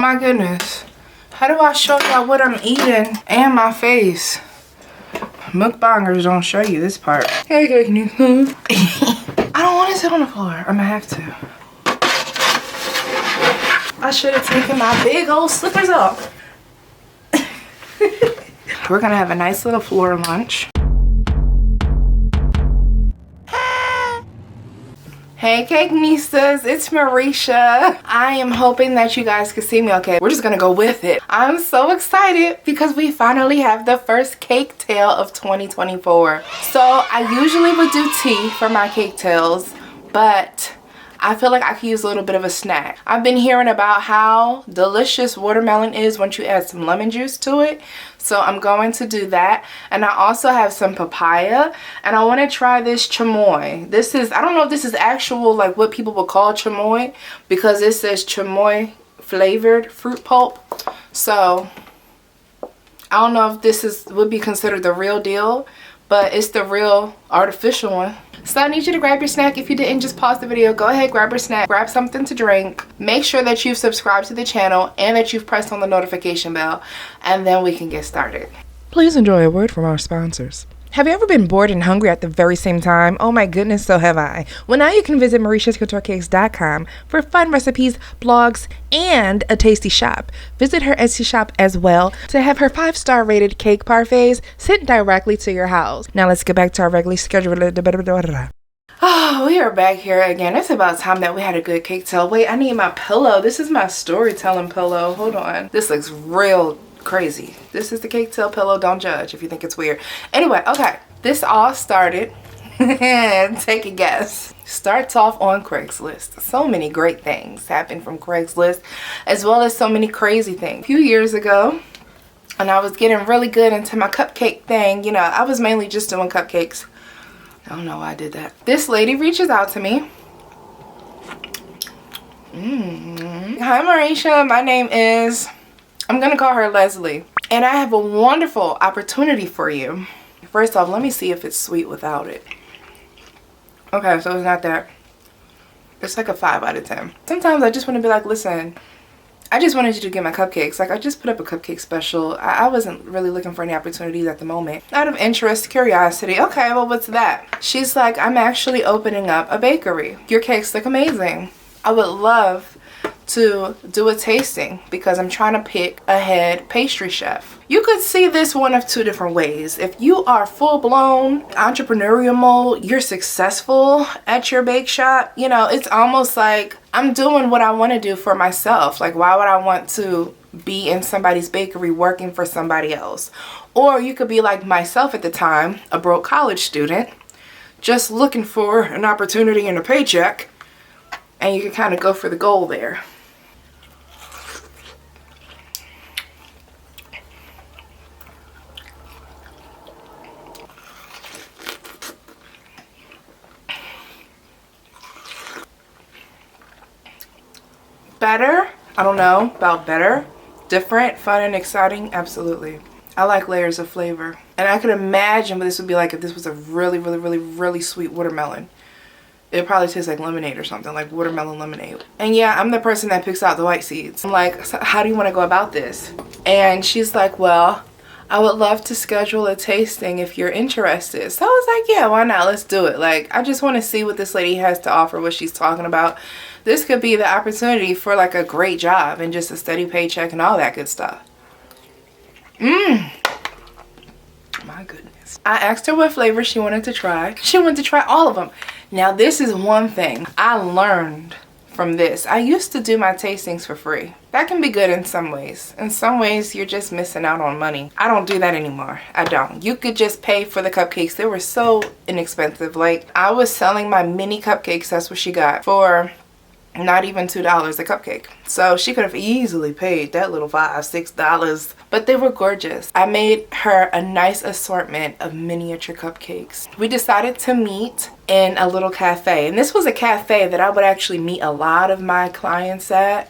My goodness. How do I show y'all what I'm eating and my face? Mukbangers don't show you this part. Hey, I don't want to sit on the floor. I'm gonna have to. I should have taken my big old slippers off. We're gonna have a nice little floor lunch. Hey cake mistas, it's Marisha. I am hoping that you guys can see me okay. We're just gonna go with it. I'm so excited because we finally have the first cake tale of 2024. So I usually would do tea for my cake tales, but I feel like I could use a little bit of a snack. I've been hearing about how delicious watermelon is once you add some lemon juice to it. So I'm going to do that. And I also have some papaya. And I want to try this chamoy. This is, I don't know if this is actual like what people would call chamoy, because it says chamoy flavored fruit pulp. So I don't know if this would be considered the real deal, but it's the real artificial one. So I need you to grab your snack. If you didn't, just pause the video. Go ahead, grab your snack, grab something to drink. Make sure that you've subscribed to the channel and that you've pressed on the notification bell, and then we can get started. Please enjoy a word from our sponsors. Have you ever been bored and hungry at the very same time? Oh my goodness, so have I. Well, now you can visit MarishasCoutureCakes.com for fun recipes, blogs, and a tasty shop. Visit her Etsy shop as well to have her 5-star rated cake parfaits sent directly to your house. Now let's get back to our regularly scheduled. Oh, we are back here again. It's about time that we had a good cake tale. Wait, I need my pillow. This is my storytelling pillow. Hold on. This looks real crazy. This is the cake tale pillow. Don't judge if you think it's weird. Anyway, okay. This all started, take a guess. Starts off on Craigslist. So many great things happen from Craigslist, as well as so many crazy things. A few years ago, and I was getting really good into my cupcake thing. You know, I was mainly just doing cupcakes. I don't know why I did that. This lady reaches out to me. Hi Marisha, my name is, I'm gonna call her Leslie, and I have a wonderful opportunity for you. First off, let me see if it's sweet without it. Okay, so it's not that. It's like a 5 out of 10. Sometimes I just want to be like, listen, I just wanted you to get my cupcakes. Like, I just put up a cupcake special. I wasn't really looking for any opportunities at the moment. Out of interest, curiosity. Okay, well, what's that? She's like, I'm actually opening up a bakery. Your cakes look amazing. I would love to do a tasting because I'm trying to pick a head pastry chef. You could see this one of 2 different ways. If you are full-blown entrepreneurial mode, you're successful at your bake shop, you know, it's almost like I'm doing what I want to do for myself. Like, why would I want to be in somebody's bakery working for somebody else? Or you could be like myself at the time, a broke college student, just looking for an opportunity and a paycheck, and you can kind of go for the goal there. Better? I don't know about better. Different, fun, and exciting? Absolutely. I like layers of flavor. And I could imagine what this would be like if this was a really, really, really, really sweet watermelon. It probably tastes like lemonade or something, like watermelon lemonade. And yeah, I'm the person that picks out the white seeds. I'm like, so how do you want to go about this? And she's like, well, I would love to schedule a tasting if you're interested. So I was like, yeah, why not? Let's do it. Like, I just want to see what this lady has to offer, what she's talking about. This could be the opportunity for like a great job and just a steady paycheck and all that good stuff. My goodness. I asked her what flavor she wanted to try. She wanted to try all of them. Now, this is one thing I learned from this. I used to do my tastings for free. That can be good in some ways. In some ways, you're just missing out on money. I don't do that anymore. I don't. You could just pay for the cupcakes. They were so inexpensive. Like, I was selling my mini cupcakes, that's what she got, for not even $2 a cupcake. So she could have easily paid that little $5, $6, but they were gorgeous. I made her a nice assortment of miniature cupcakes. We decided to meet in a little cafe, and this was a cafe that I would actually meet a lot of my clients at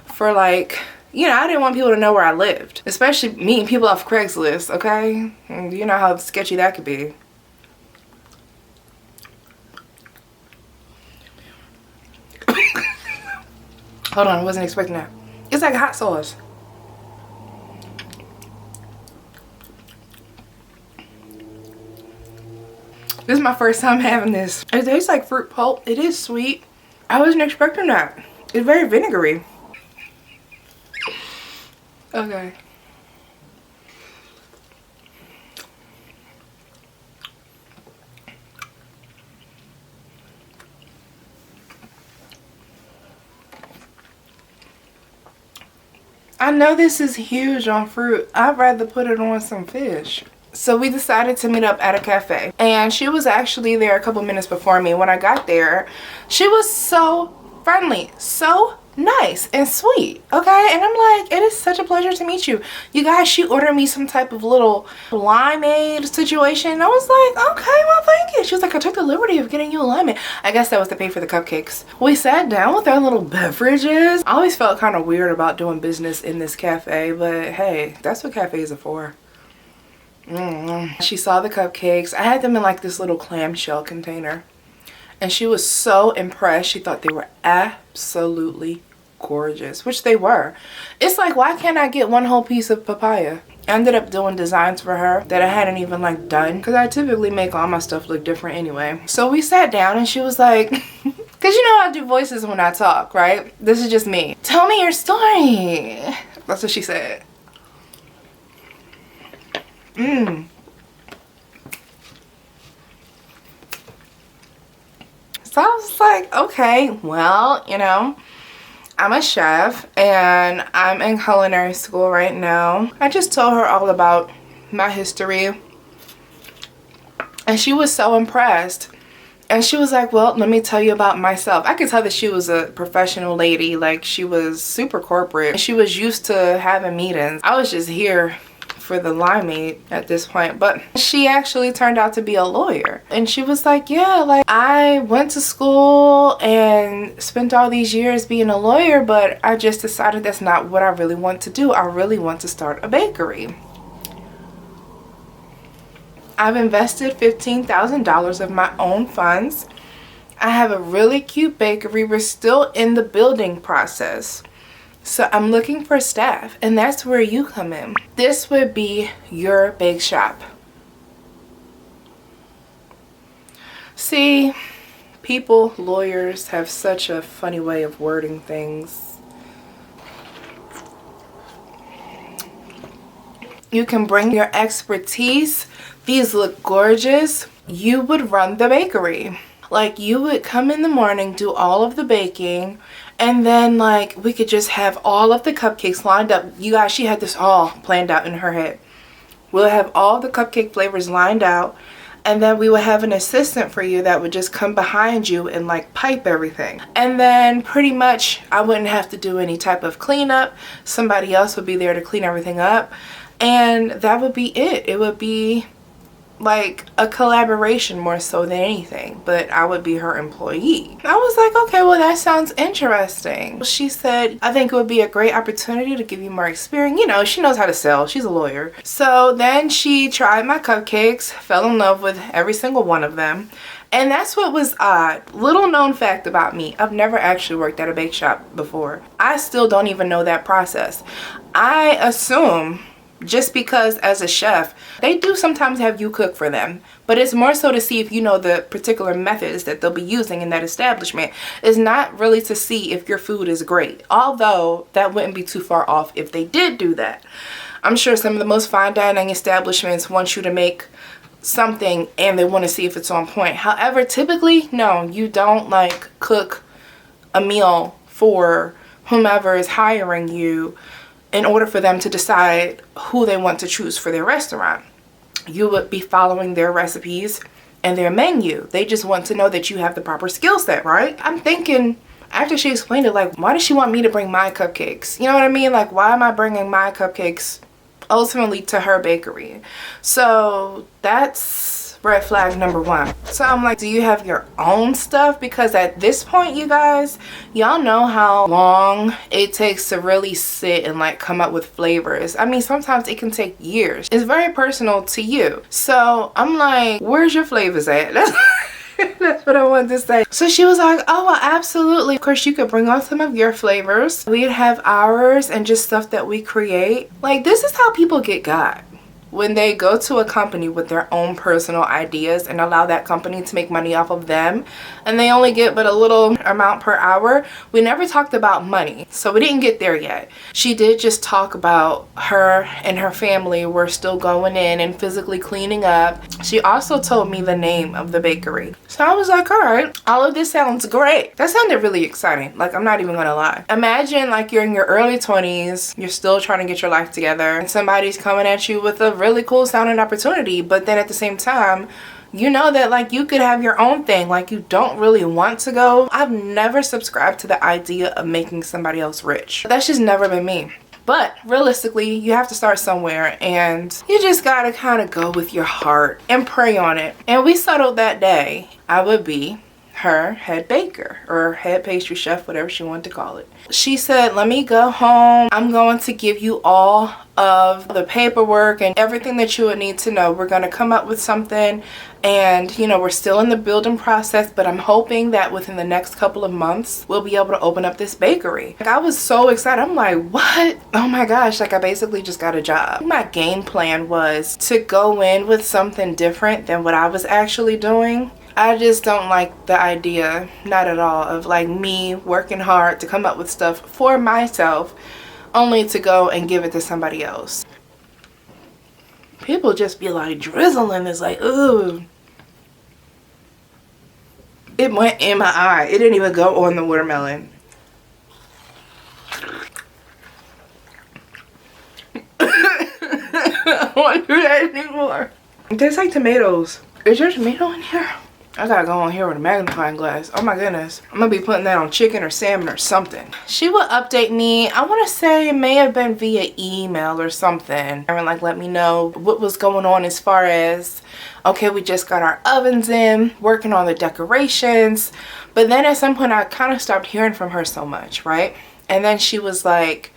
for, like, you know, I didn't want people to know where I lived, especially meeting people off Craigslist, okay? And you know how sketchy that could be. Hold on, I wasn't expecting that. It's like hot sauce. This is my first time having this. It tastes like fruit pulp. It is sweet. I wasn't expecting that. It's very vinegary. Okay. I know this is huge on fruit. I'd rather put it on some fish. So we decided to meet up at a cafe, and she was actually there a couple minutes before me. When I got there, she was so friendly, so nice and sweet. Okay, and I'm like, it is such a pleasure to meet you. You guys, she ordered me some type of little limeade situation. I was like, okay, well, thank you. She was like, I took the liberty of getting you a limeade. I guess that was to pay for the cupcakes. We sat down with our little beverages. I always felt kind of weird about doing business in this cafe, but hey, that's what cafes are for. She saw the cupcakes. I had them in like this little clamshell container, and she was so impressed. She thought they were absolutely gorgeous, which they were. It's like, why can't I get one whole piece of papaya? I ended up doing designs for her that I hadn't even like done, because I typically make all my stuff look different anyway. So we sat down, and she was like, because you know I do voices when I talk, right? This is just me. Tell me your story. That's what she said. So I was like, okay, well, you know, I'm a chef and I'm in culinary school right now. I just told her all about my history, and she was so impressed. And she was like, well, let me tell you about myself. I could tell that she was a professional lady. Like, she was super corporate. She was used to having meetings. I was just here for the limeade at this point, but she actually turned out to be a lawyer. And she was like, yeah, like, I went to school and spent all these years being a lawyer, but I just decided that's not what I really want to do. I really want to start a bakery. I've invested $15,000 of my own funds. I have a really cute bakery. We're still in the building process. So I'm looking for staff, and that's where you come in. This would be your bake shop. See, people, lawyers, have such a funny way of wording things. You can bring your expertise. These look gorgeous. You would run the bakery. Like, you would come in the morning, do all of the baking, and then like we could just have all of the cupcakes lined up. You guys, she had this all planned out in her head. We'll have all the cupcake flavors lined out, and then we would have an assistant for you that would just come behind you and like pipe everything. And then pretty much I wouldn't have to do any type of cleanup. Somebody else would be there to clean everything up, and that would be it. It would be like a collaboration more so than anything, but I would be her employee. I was like, okay, well, that sounds interesting. She said, I think it would be a great opportunity to give you more experience. You know, she knows how to sell. She's a lawyer. So then she tried my cupcakes, fell in love with every single one of them. And that's what was odd. Little known fact about me, I've never actually worked at a bake shop before. I still don't even know that process. I assume, just because as a chef, they do sometimes have you cook for them, but it's more so to see if you know the particular methods that they'll be using in that establishment. It's not really to see if your food is great, although that wouldn't be too far off if they did do that. I'm sure some of the most fine dining establishments want you to make something and they want to see if it's on point. However, typically, no, you don't like cook a meal for whomever is hiring you in order for them to decide who they want to choose for their restaurant. You would be following their recipes and their menu. They just want to know that you have the proper skill set, right? I'm thinking, after she explained it, like, why does she want me to bring my cupcakes? You know what I mean? Like, why am I bringing my cupcakes ultimately to her bakery? So that's red flag number one. So I'm like, do you have your own stuff? Because at this point, you guys, y'all know how long it takes to really sit and like come up with flavors. I mean, sometimes it can take years. It's very personal to you. So I'm like, where's your flavors at? That's what I wanted to say. So she was like, oh, well, absolutely. Of course, you could bring on some of your flavors. We'd have ours and just stuff that we create. Like, this is how people get got. When they go to a company with their own personal ideas and allow that company to make money off of them, and they only get but a little amount per hour. We never talked about money, so we didn't get there yet. She did just talk about her and her family were still going in and physically cleaning up. She also told me the name of the bakery. So I was like, all right, all of this sounds great. That sounded really exciting. Like, I'm not even gonna lie. Imagine like you're in your early 20s, you're still trying to get your life together, and somebody's coming at you with a really cool sounding opportunity, but then at the same time, you know that like you could have your own thing, like you don't really want to go. I've never subscribed to the idea of making somebody else rich. That's just never been me. But realistically, you have to start somewhere, and you just gotta kind of go with your heart and pray on it. And we settled that day I would be her head baker or head pastry chef, whatever she wanted to call it. She said, let me go home. I'm going to give you all of the paperwork and everything that you would need to know. We're going to come up with something, and you know, we're still in the building process, but I'm hoping that within the next couple of months we'll be able to open up this bakery. Like, I was so excited. I'm like, what? Oh my gosh, like I basically just got a job. My game plan was to go in with something different than what I was actually doing. I just don't like the idea, not at all, of like me working hard to come up with stuff for myself only to go and give it to somebody else. People just be like drizzling. It's like, ooh. It went in my eye. It didn't even go on the watermelon. I don't want to do that anymore. It tastes like tomatoes. Is there tomato in here? I gotta go on here with a magnifying glass. Oh my goodness. I'm gonna be putting that on chicken or salmon or something. She would update me, I want to say it may have been via email or something. And like let me know what was going on as far as, okay, we just got our ovens in, working on the decorations. But then at some point I kind of stopped hearing from her so much, right? And then she was like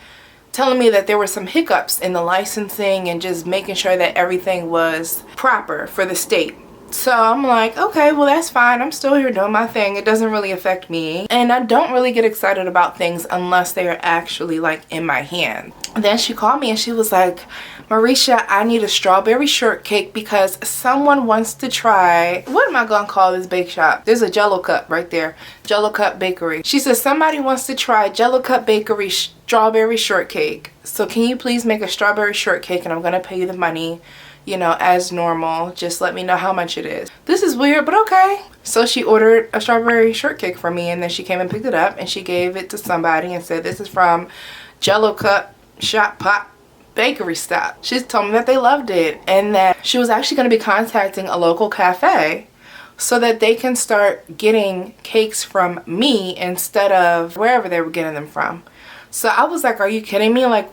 telling me that there were some hiccups in the licensing and just making sure that everything was proper for the state. So I'm like, okay, well that's fine. I'm still here doing my thing. It doesn't really affect me. And I don't really get excited about things unless they are actually like in my hand. And then she called me and she was like, Marisha, I need a strawberry shortcake because someone wants to try, what am I gonna call this bake shop? There's a Jello Cup right there. Jello Cup Bakery. She says somebody wants to try Jello Cup Bakery strawberry shortcake. So can you please make a strawberry shortcake and I'm gonna pay you the money, you know, as normal. Just let me know how much it is. This is weird, but okay. So she ordered a strawberry shortcake for me, and then she came and picked it up and she gave it to somebody and said, this is from Jello Cup Shop Pop Bakery Stop. She told me that they loved it and that she was actually going to be contacting a local cafe so that they can start getting cakes from me instead of wherever they were getting them from. So I was like, are you kidding me? Like,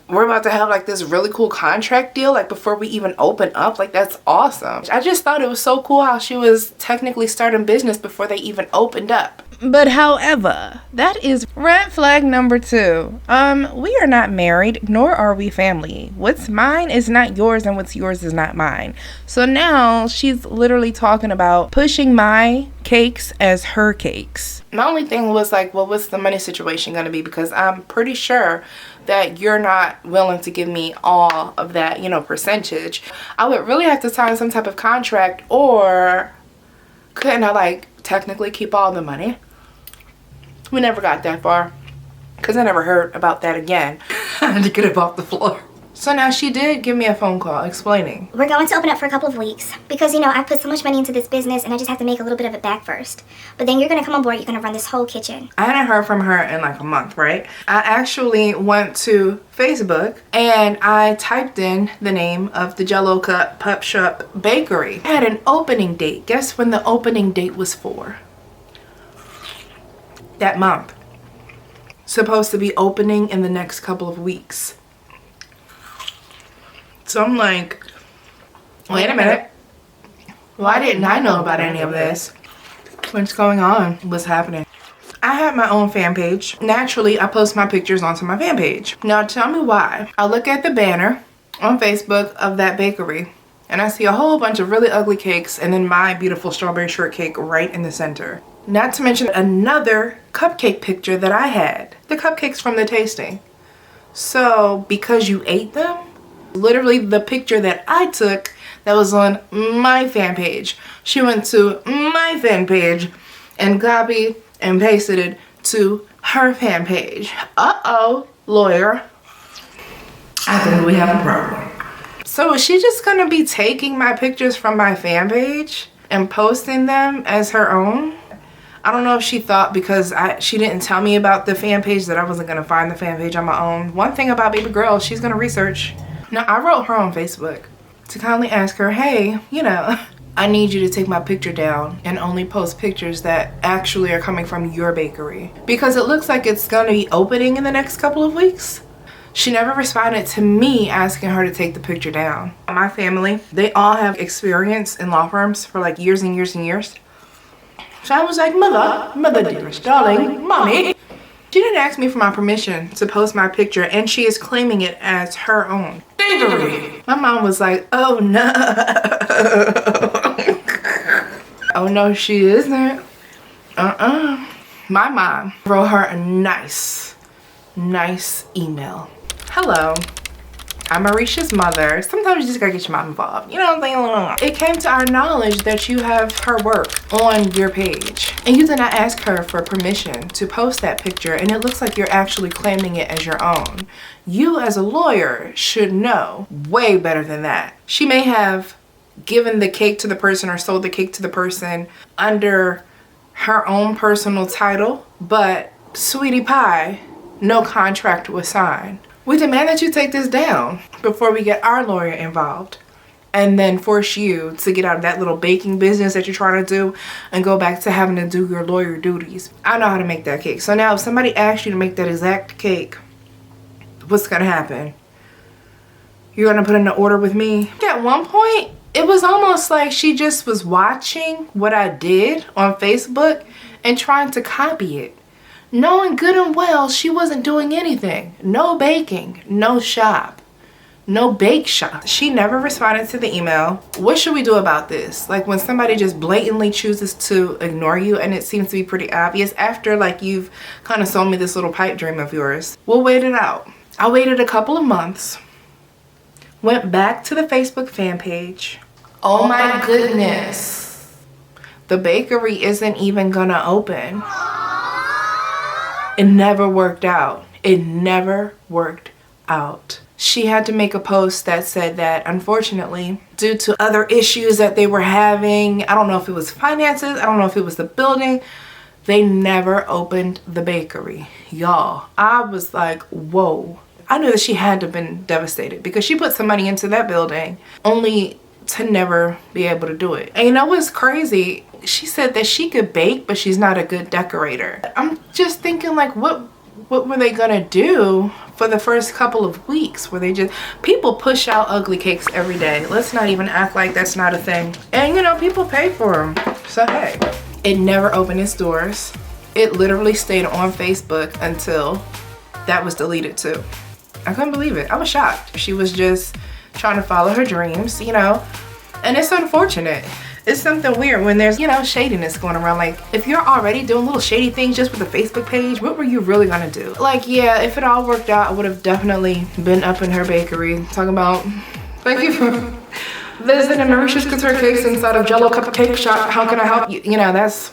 we're about to have like this really cool contract deal like before we even open up. Like, that's awesome. I just thought it was so cool how she was technically starting business before they even opened up. But however, that is red flag number 2. We are not married, nor are we family. What's mine is not yours and what's yours is not mine. So now she's literally talking about pushing my cakes as her cakes. My only thing was like, well, what's the money situation gonna be? Because I'm pretty sure that you're not willing to give me all of that, you know, percentage. I would really have to sign some type of contract, or couldn't I like technically keep all the money? We never got that far because I never heard about that again. I had to get it off the floor. So now she did give me a phone call explaining. We're going to open up for a couple of weeks because, you know, I put so much money into this business and I just have to make a little bit of it back first. But then you're going to come on board, you're going to run this whole kitchen. I hadn't heard from her in like a month, right? I actually went to Facebook and I typed in the name of the Jello Cup Pup Shop Bakery. I had an opening date. Guess when the opening date was for? That month. Supposed to be opening in the next couple of weeks. So I'm like, wait a minute. Why didn't I know about any of this? What's going on? What's happening? I have my own fan page. Naturally, I post my pictures onto my fan page. Now tell me why. I look at the banner on Facebook of that bakery and I see a whole bunch of really ugly cakes and then my beautiful strawberry shortcake right in the center. Not to mention another cupcake picture that I had. The cupcakes from the tasting. So because you ate them, literally the picture that I took that was on my fan page, she went to my fan page and copied and pasted it to her fan page. Uh-oh, lawyer. I think we have a problem. So is she just gonna be taking my pictures from my fan page and posting them as her own? I don't know if she thought because she didn't tell me about the fan page that I wasn't gonna find the fan page on my own. One thing about baby girl, she's gonna research. Now I wrote her on Facebook to kindly ask her, hey, you know, I need you to take my picture down and only post pictures that actually are coming from your bakery. Because it looks like it's gonna be opening in the next couple of weeks. She never responded to me asking her to take the picture down. My family, they all have experience in law firms for like years and years and years. So I was like, mother dearest, darling, mommy. She didn't ask me for my permission to post my picture and she is claiming it as her own. Thievery. My mom was like, oh no. Oh no, she isn't. My mom wrote her a nice email. Hello, I'm Marisha's mother. Sometimes you just gotta get your mom involved. You know what I'm saying? It came to our knowledge that you have her work on your page and you did not ask her for permission to post that picture, and it looks like you're actually claiming it as your own. You as a lawyer should know way better than that. She may have given the cake to the person or sold the cake to the person under her own personal title, but sweetie pie, no contract was signed. We demand that you take this down before we get our lawyer involved and then force you to get out of that little baking business that you're trying to do and go back to having to do your lawyer duties. I know how to make that cake. So now if somebody asks you to make that exact cake, what's gonna happen? You're gonna put in an order with me? At one point, it was almost like she just was watching what I did on Facebook and trying to copy it, knowing good and well she wasn't doing anything. No baking, no shop, no bake shop. She never responded to the email. What should we do about this? Like when somebody just blatantly chooses to ignore you and it seems to be pretty obvious after like you've kind of sold me this little pipe dream of yours. We'll wait it out. I waited a couple of months, went back to the Facebook fan page. Oh my goodness. The bakery isn't even gonna open. It never worked out. It never worked out. She had to make a post that said that unfortunately, due to other issues that they were having, I don't know if it was finances, I don't know if it was the building, they never opened the bakery. Y'all, I was like, whoa. I knew that she had to have been devastated because she put some money into that building only to never be able to do it. And you know what's crazy? She said that she could bake, but she's not a good decorator. I'm just thinking like, what were they gonna do for the first couple of weeks? Where they just, people push out ugly cakes every day. Let's not even act like that's not a thing. And you know, people pay for them. So hey, it never opened its doors. It literally stayed on Facebook until that was deleted too. I couldn't believe it. I was shocked. She was just trying to follow her dreams, you know, and it's unfortunate. It's something weird when there's, you know, shadiness going around. Like, if you're already doing little shady things just with a Facebook page, what were you really gonna do? Like, yeah, if it all worked out, I would have definitely been up in her bakery talking about, thank you for visiting MarishasCoutureCakes inside of Jello Cupcake Shop. How can I help you? You know, that's,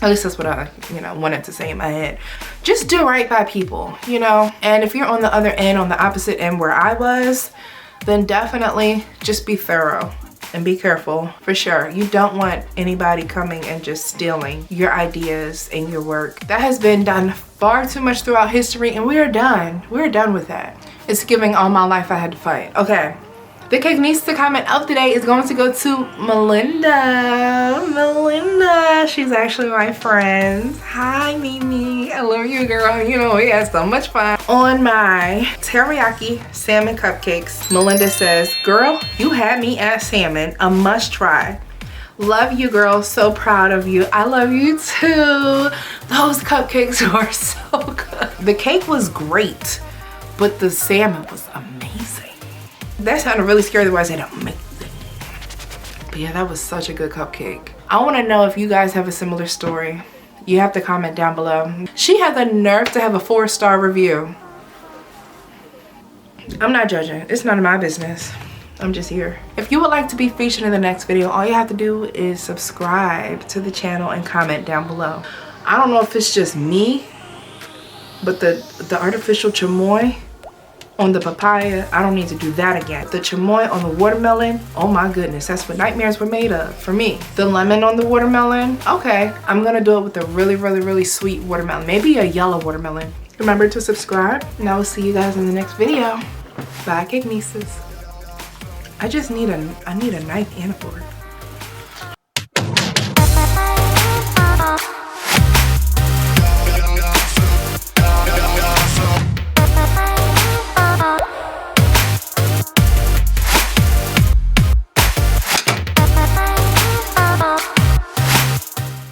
at least that's what I, you know, wanted to say in my head. Just do right by people, you know? And if you're on the other end, on the opposite end where I was, then definitely just be thorough. And be careful, for sure. You don't want anybody coming and just stealing your ideas and your work. That has been done far too much throughout history, and we are done. We're done with that. It's giving all my life I had to fight. Okay, the cake needs to comment of the day is going to go to Melinda. Melinda, she's actually my friend. Hi, Mimi. I love you, girl. You know, we had so much fun. On my teriyaki salmon cupcakes, Melinda says, girl, you had me at salmon, a must try. Love you, girl. So proud of you. I love you too. Those cupcakes were so good. The cake was great, but the salmon was amazing. That sounded really scary the way I said amazing. But yeah, that was such a good cupcake. I want to know if you guys have a similar story. You have to comment down below. She had the nerve to have a 4-star review. I'm not judging. It's none of my business. I'm just here. If you would like to be featured in the next video, all you have to do is subscribe to the channel and comment down below. I don't know if it's just me, but the artificial chamoy on the papaya, I don't need to do that again. The chamoy on the watermelon, oh my goodness, that's what nightmares were made of for me. The lemon on the watermelon, okay. I'm gonna do it with a really, really, really sweet watermelon. Maybe a yellow watermelon. Remember to subscribe, and I will see you guys in the next video. Bye, cake nieces. I need a knife and a fork.